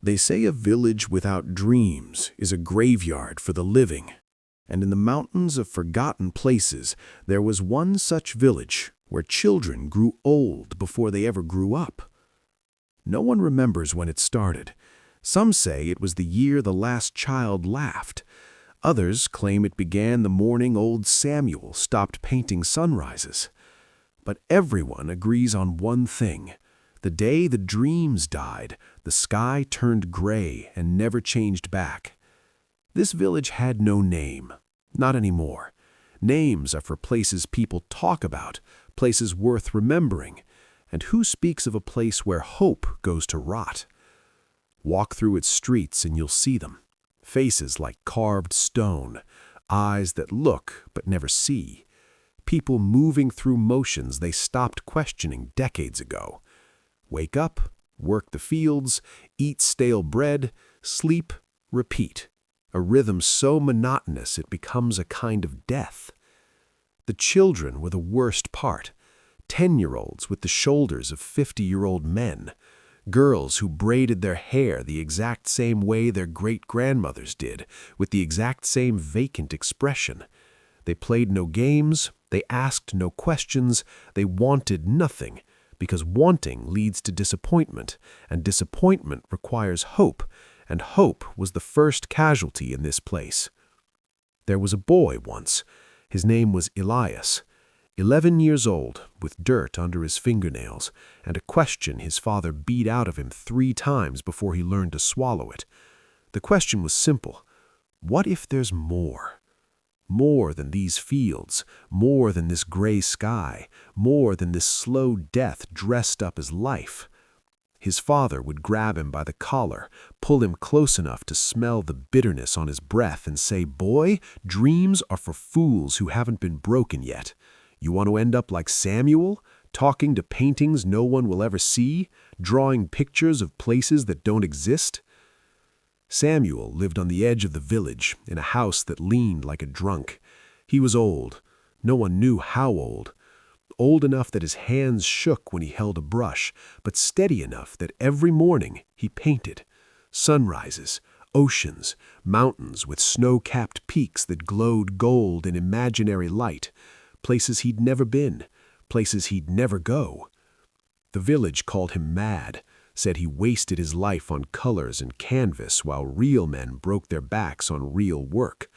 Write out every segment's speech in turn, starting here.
They say a village without dreams is a graveyard for the living. And in the mountains of forgotten places, there was one such village where children grew old before they ever grew up. No one remembers when it started. Some say it was the year the last child laughed. Others claim it began the morning old Samuel stopped painting sunrises. But everyone agrees on one thing. The day the dreams died, the sky turned gray and never changed back. This village had no name. Not anymore. Names are for places people talk about, places worth remembering. And who speaks of a place where hope goes to rot? Walk through its streets and you'll see them. Faces like carved stone, eyes that look but never see. People moving through motions they stopped questioning decades ago. Wake up, work the fields, eat stale bread, sleep, repeat. A rhythm so monotonous it becomes a kind of death. The children were the worst part. 10-year-olds with the shoulders of 50-year-old men. Girls who braided their hair the exact same way their great-grandmothers did, with the exact same vacant expression. They played no games, they asked no questions, they wanted nothing, because wanting leads to disappointment, and disappointment requires hope, and hope was the first casualty in this place. There was a boy once. His name was Elias. 11 years old, with dirt under his fingernails, and a question his father beat out of him 3 times before he learned to swallow it. The question was simple. What if there's more? More than these fields, more than this gray sky, more than this slow death dressed up as life. His father would grab him by the collar, pull him close enough to smell the bitterness on his breath and say, "Boy, dreams are for fools who haven't been broken yet. You want to end up like Samuel, talking to paintings no one will ever see, drawing pictures of places that don't exist?" Samuel lived on the edge of the village, in a house that leaned like a drunk. He was old. No one knew how old. Old enough that his hands shook when he held a brush, but steady enough that every morning he painted. Sunrises, oceans, mountains with snow-capped peaks that glowed gold in imaginary light, places he'd never been, places he'd never go. The village called him mad, said he wasted his life on colors and canvas while real men broke their backs on real work.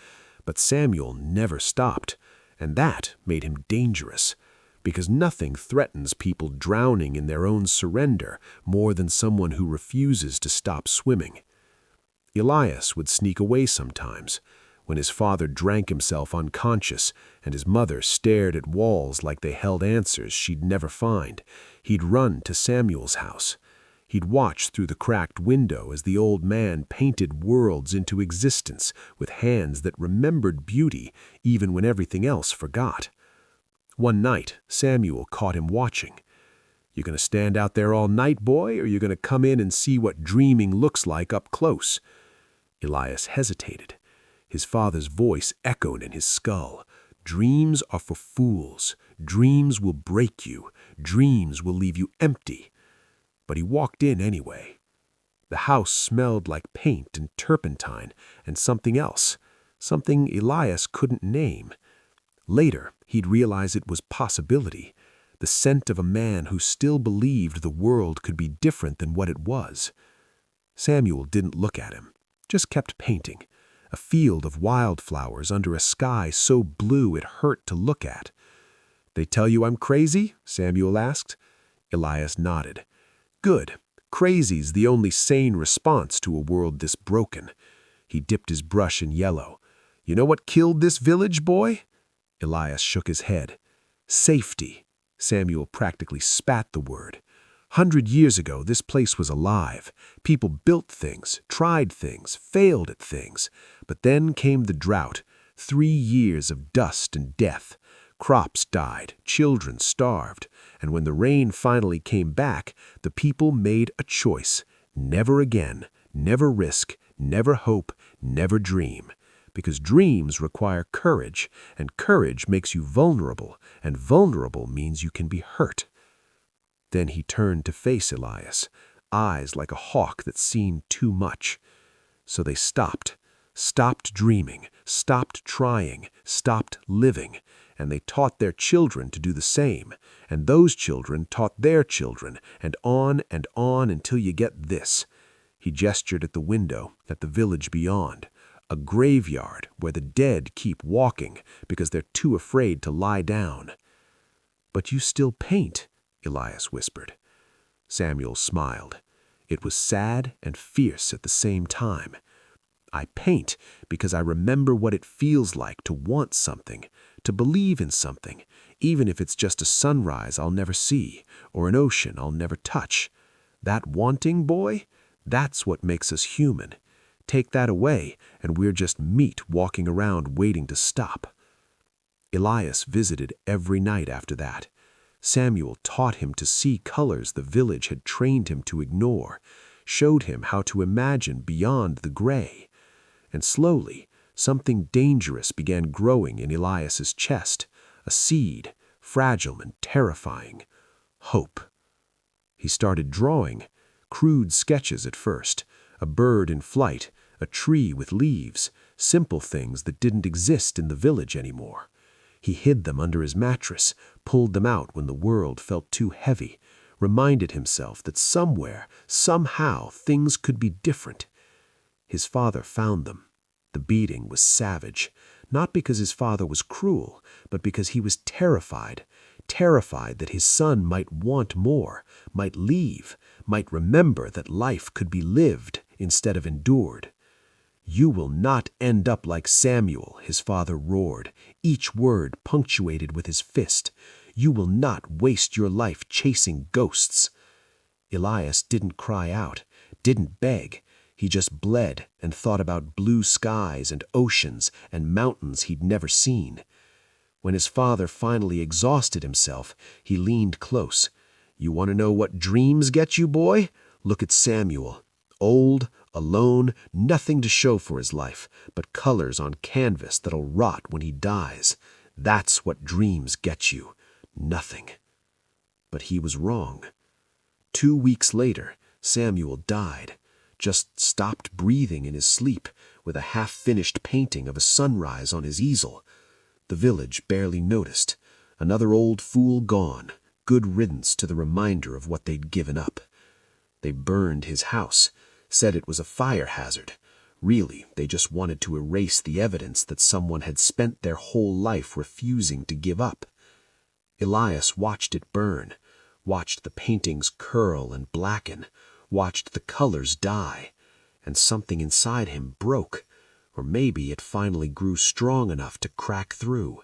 But Samuel never stopped, and that made him dangerous, because nothing threatens people drowning in their own surrender more than someone who refuses to stop swimming. Elias would sneak away sometimes, when his father drank himself unconscious and his mother stared at walls like they held answers she'd never find. He'd run to Samuel's house. He'd watch through the cracked window as the old man painted worlds into existence with hands that remembered beauty even when everything else forgot. One night, Samuel caught him watching. "You gonna stand out there all night, boy, or you gonna come in and see what dreaming looks like up close?" Elias hesitated. His father's voice echoed in his skull. "Dreams are for fools. Dreams will break you. Dreams will leave you empty." But he walked in anyway. The house smelled like paint and turpentine and something else, something Elias couldn't name. Later, he'd realize it was possibility, the scent of a man who still believed the world could be different than what it was. Samuel didn't look at him, just kept painting, a field of wildflowers under a sky so blue it hurt to look at. "They tell you I'm crazy?" Samuel asked. Elias nodded. "Good. Crazy's the only sane response to a world this broken." He dipped his brush in yellow. "You know what killed this village, boy?" Elias shook his head. "Safety." Samuel practically spat the word. 100 years ago, this place was alive. People built things, tried things, failed at things. But then came the drought, 3 years of dust and death. Crops died, children starved, and when the rain finally came back, the people made a choice. Never again, never risk, never hope, never dream. Because dreams require courage, and courage makes you vulnerable, and vulnerable means you can be hurt. Then he turned to face Elias, eyes like a hawk that's seen too much. So they stopped dreaming, stopped trying, stopped living, and they taught their children to do the same, and those children taught their children, and on until you get this. He gestured at the window, at the village beyond, a graveyard where the dead keep walking because they're too afraid to lie down. "But you still paint," Elias whispered. Samuel smiled. It was sad and fierce at the same time. "I paint because I remember what it feels like to want something, to believe in something, even if it's just a sunrise I'll never see or an ocean I'll never touch. That wanting, boy, that's what makes us human. Take that away, and we're just meat walking around waiting to stop." Elias visited every night after that. Samuel taught him to see colors the village had trained him to ignore, showed him how to imagine beyond the gray. And slowly, something dangerous began growing in Elias's chest, a seed, fragile and terrifying: hope. He started drawing, crude sketches at first, a bird in flight, a tree with leaves, simple things that didn't exist in the village anymore. He hid them under his mattress, pulled them out when the world felt too heavy, reminded himself that somewhere, somehow, things could be different. His father found them. The beating was savage, not because his father was cruel, but because he was terrified that his son might want more, might leave, might remember that life could be lived instead of endured. "You will not end up like Samuel," his father roared, each word punctuated with his fist. "You will not waste your life chasing ghosts." Elias didn't cry out, didn't beg. He just bled and thought about blue skies and oceans and mountains he'd never seen. When his father finally exhausted himself, he leaned close. "You want to know what dreams get you, boy? Look at Samuel. Old, alone, nothing to show for his life, but colors on canvas that'll rot when he dies. That's what dreams get you. Nothing." But he was wrong. 2 weeks later, Samuel died. Just stopped breathing in his sleep, with a half-finished painting of a sunrise on his easel. The village barely noticed. Another old fool gone. Good riddance to the reminder of what they'd given up. They burned his house, said it was a fire hazard. Really, they just wanted to erase the evidence that someone had spent their whole life refusing to give up. Elias watched it burn, watched the paintings curl and blacken, watched the colors die, and something inside him broke, or maybe it finally grew strong enough to crack through.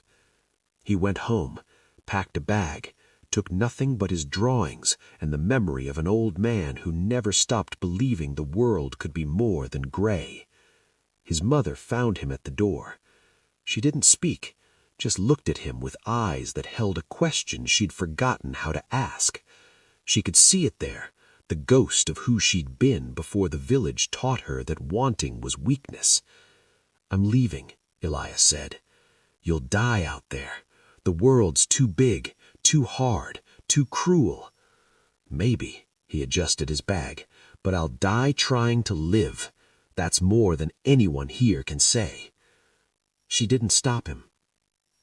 He went home, packed a bag, took nothing but his drawings and the memory of an old man who never stopped believing the world could be more than gray. His mother found him at the door. She didn't speak, just looked at him with eyes that held a question she'd forgotten how to ask. She could see it there, the ghost of who she'd been before the village taught her that wanting was weakness. "I'm leaving," Elias said. "You'll die out there. The world's too big, too hard, too cruel." "Maybe," he adjusted his bag, "but I'll die trying to live. That's more than anyone here can say." She didn't stop him.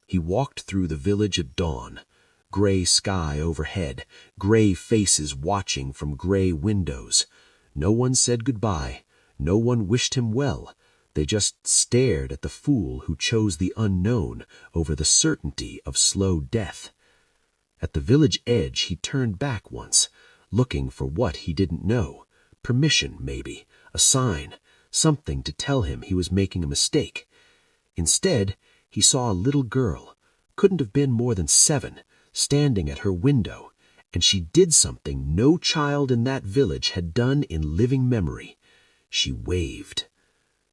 He walked through the village at dawn. Gray sky overhead, gray faces watching from gray windows. No one said goodbye. No one wished him well. They just stared at the fool who chose the unknown over the certainty of slow death. At the village edge he turned back once, looking for what he didn't know. Permission, maybe, a sign, something to tell him he was making a mistake. Instead, he saw a little girl, couldn't have been more than 7, standing at her window, and she did something no child in that village had done in living memory. She waved.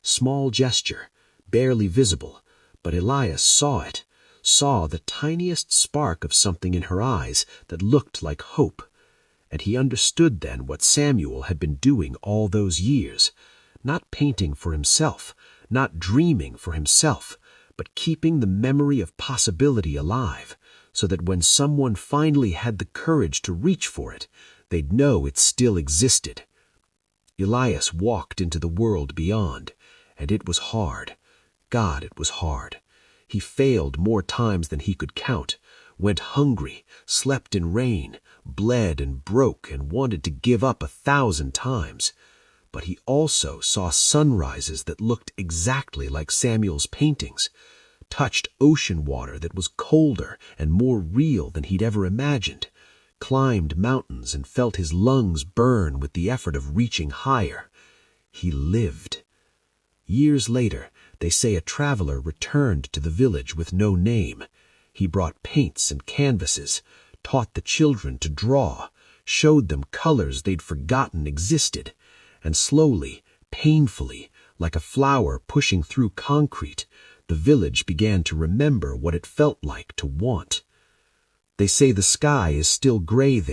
Small gesture, barely visible, but Elias saw it, saw the tiniest spark of something in her eyes that looked like hope. And he understood then what Samuel had been doing all those years, not painting for himself, not dreaming for himself, but keeping the memory of possibility alive, so that when someone finally had the courage to reach for it, they'd know it still existed. Elias walked into the world beyond, and it was hard. God, it was hard. He failed more times than he could count, went hungry, slept in rain, bled and broke and wanted to give up 1,000 times. But he also saw sunrises that looked exactly like Samuel's paintings, touched ocean water that was colder and more real than he'd ever imagined, climbed mountains and felt his lungs burn with the effort of reaching higher. He lived. Years later, they say a traveler returned to the village with no name. He brought paints and canvases, taught the children to draw, showed them colors they'd forgotten existed, and slowly, painfully, like a flower pushing through concrete, the village began to remember what it felt like to want. They say the sky is still gray there.